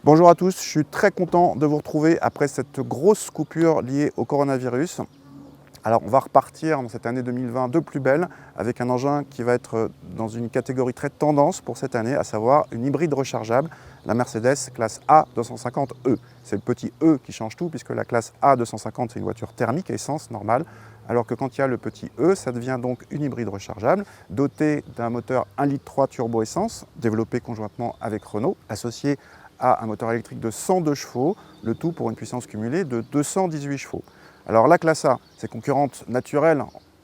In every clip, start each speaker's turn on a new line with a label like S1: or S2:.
S1: Bonjour à tous, je suis très content de vous retrouver après cette grosse coupure liée au coronavirus. Alors on va repartir dans cette année 2020 de plus belle avec un engin qui va être dans une catégorie très tendance pour cette année, à savoir une hybride rechargeable, la Mercedes classe A250e. C'est le petit E qui change tout puisque la classe A250 c'est une voiture thermique à essence normale, alors que quand il y a le petit E, ça devient donc une hybride rechargeable dotée d'un moteur 1,3 litre turbo essence développé conjointement avec Renault, associé à un moteur électrique de 102 chevaux, le tout pour une puissance cumulée de 218 chevaux. Alors la classe A, ses concurrentes naturelles,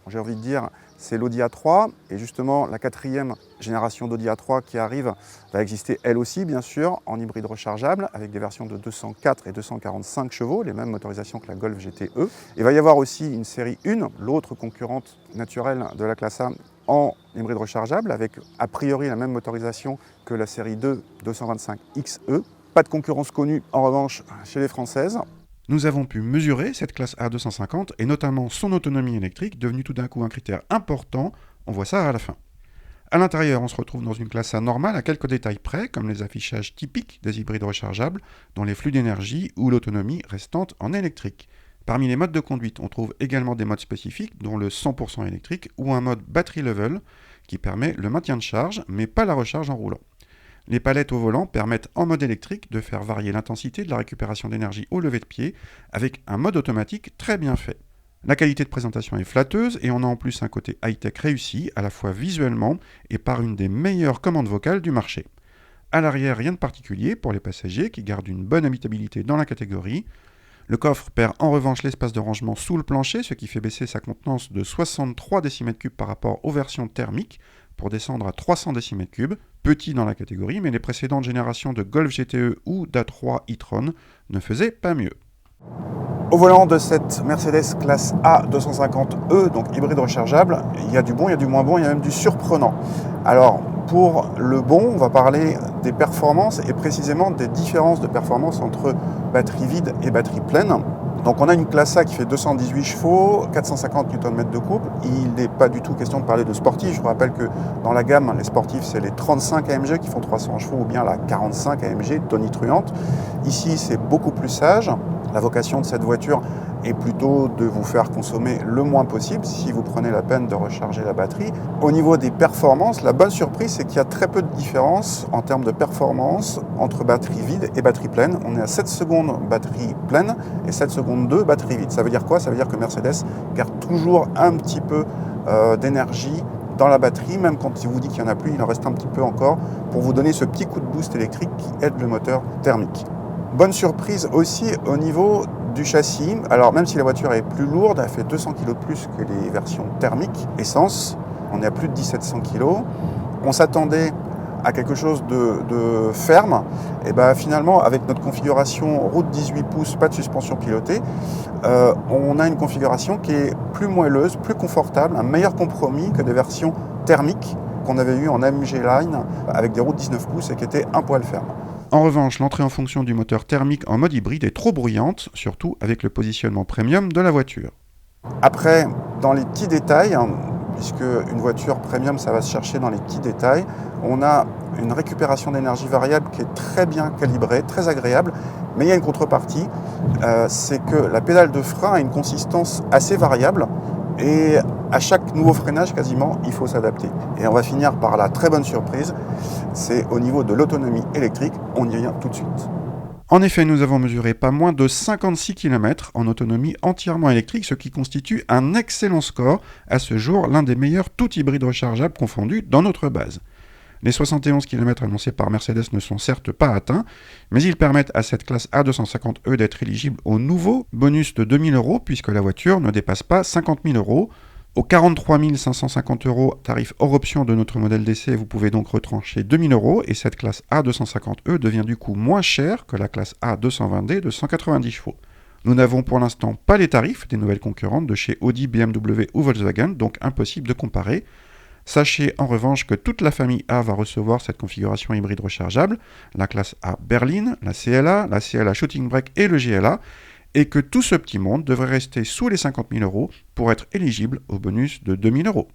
S1: j'ai envie de dire, c'est l'Audi A3, et justement la quatrième génération d'Audi A3 qui arrive va exister elle aussi bien sûr en hybride rechargeable avec des versions de 204 et 245 chevaux, les mêmes motorisations que la Golf GTE. Il va y avoir aussi une série 1, l'autre concurrente naturelle de la classe A en hybride rechargeable avec a priori la même motorisation que la série 2 225 XE. Pas de concurrence connue en revanche chez les Françaises.
S2: Nous avons pu mesurer cette classe A250 et notamment son autonomie électrique, devenue tout d'un coup un critère important, on voit ça à la fin. À l'intérieur, on se retrouve dans une classe A normale à quelques détails près, comme les affichages typiques des hybrides rechargeables, dont les flux d'énergie ou l'autonomie restante en électrique. Parmi les modes de conduite, on trouve également des modes spécifiques, dont le 100% électrique ou un mode battery level, qui permet le maintien de charge, mais pas la recharge en roulant. Les palettes au volant permettent en mode électrique de faire varier l'intensité de la récupération d'énergie au lever de pied avec un mode automatique très bien fait. La qualité de présentation est flatteuse et on a en plus un côté high-tech réussi à la fois visuellement et par une des meilleures commandes vocales du marché. À l'arrière, rien de particulier pour les passagers qui gardent une bonne habitabilité dans la catégorie. Le coffre perd en revanche l'espace de rangement sous le plancher, ce qui fait baisser sa contenance de 63 décimètres cubes par rapport aux versions thermiques pour descendre à 300 décimètres cubes, petit dans la catégorie, mais les précédentes générations de Golf GTE ou d'A3 e-tron ne faisaient pas mieux.
S1: Au volant de cette Mercedes classe A250e, donc hybride rechargeable, il y a du bon, il y a du moins bon, il y a même du surprenant. Alors, pour le bon, on va parler des performances et précisément des différences de performance entre batterie vide et batterie pleine. Donc on a une classe A qui fait 218 chevaux, 450 Nm de couple. Il n'est pas du tout question de parler de sportifs. Je vous rappelle que dans la gamme, les sportifs, c'est les 35 AMG qui font 300 chevaux ou bien la 45 AMG tonitruante. Ici, c'est beaucoup plus sage. La vocation de cette voiture est plutôt de vous faire consommer le moins possible si vous prenez la peine de recharger la batterie. Au niveau des performances, la bonne surprise, c'est qu'il y a très peu de différence en termes de performance entre batterie vide et batterie pleine. On est à 7 secondes batterie pleine et 7 secondes 2 batterie vide. Ça veut dire quoi? Ça veut dire que Mercedes garde toujours un petit peu d'énergie dans la batterie, même quand il vous dit qu'il n'y en a plus, il en reste un petit peu encore pour vous donner ce petit coup de boost électrique qui aide le moteur thermique. Bonne surprise aussi au niveau du châssis. Alors même si la voiture est plus lourde, elle fait 200 kg de plus que les versions thermiques essence, on est à plus de 1700 kg. On s'attendait à quelque chose de ferme, et bien finalement avec notre configuration route 18 pouces, pas de suspension pilotée, on a une configuration qui est plus moelleuse, plus confortable, un meilleur compromis que des versions thermiques qu'on avait eues en AMG Line avec des routes 19 pouces et qui étaient un poil fermes.
S2: En revanche, l'entrée en fonction du moteur thermique en mode hybride est trop bruyante, surtout avec le positionnement premium de la voiture.
S1: Après, dans les petits détails, puisque une voiture premium, ça va se chercher dans les petits détails, on a une récupération d'énergie variable qui est très bien calibrée, très agréable, mais il y a une contrepartie, c'est que la pédale de frein a une consistance assez variable, et à chaque nouveau freinage, quasiment, il faut s'adapter. Et on va finir par la très bonne surprise, c'est au niveau de l'autonomie électrique, on y vient tout de suite.
S2: En effet, nous avons mesuré pas moins de 56 km en autonomie entièrement électrique, ce qui constitue un excellent score, à ce jour l'un des meilleurs tout hybrides rechargeables confondus dans notre base. Les 71 km annoncés par Mercedes ne sont certes pas atteints, mais ils permettent à cette classe A250e d'être éligible au nouveau bonus de 2 000 €, puisque la voiture ne dépasse pas 50 000 €. Aux 43 550 € tarif hors option de notre modèle d'essai, vous pouvez donc retrancher 2 000 € et cette classe A250e devient du coup moins chère que la classe A220D de 190 chevaux. Nous n'avons pour l'instant pas les tarifs des nouvelles concurrentes de chez Audi, BMW ou Volkswagen, donc impossible de comparer. Sachez en revanche que toute la famille A va recevoir cette configuration hybride rechargeable, la classe A berline, la CLA Shooting Brake et le GLA, et que tout ce petit monde devrait rester sous les 50 000 € pour être éligible au bonus de 2 000 €.